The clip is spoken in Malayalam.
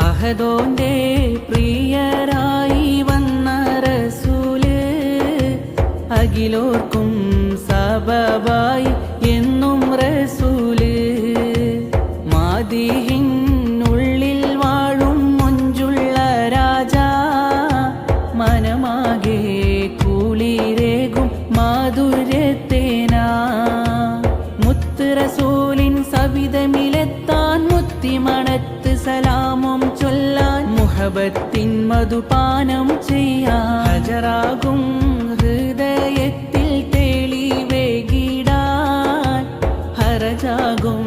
അഹദോന്റെ പ്രിയരായി വന്ന റസൂല് അഖിലോർക്കും സബബായി എന്നും റസൂല് മാദിഹിനുള്ളിൽ വാഴും മൊഞ്ചുള്ള രാജാ മനമാകെ കുളിരേകും മാധുര്യത്തേനാ മുത്ത് റസൂലിൻ സവിധമിലെത്താൻ മുത്തിമണത്ത് സലാമും ചൊല്ലാൻ മുഹബത്തിൻ മധുപാനം ചെയ്യാൻ ഹജറാകും ഹൃദയത്തിൽ തെളിവേകിടാൻ ഹറജാകും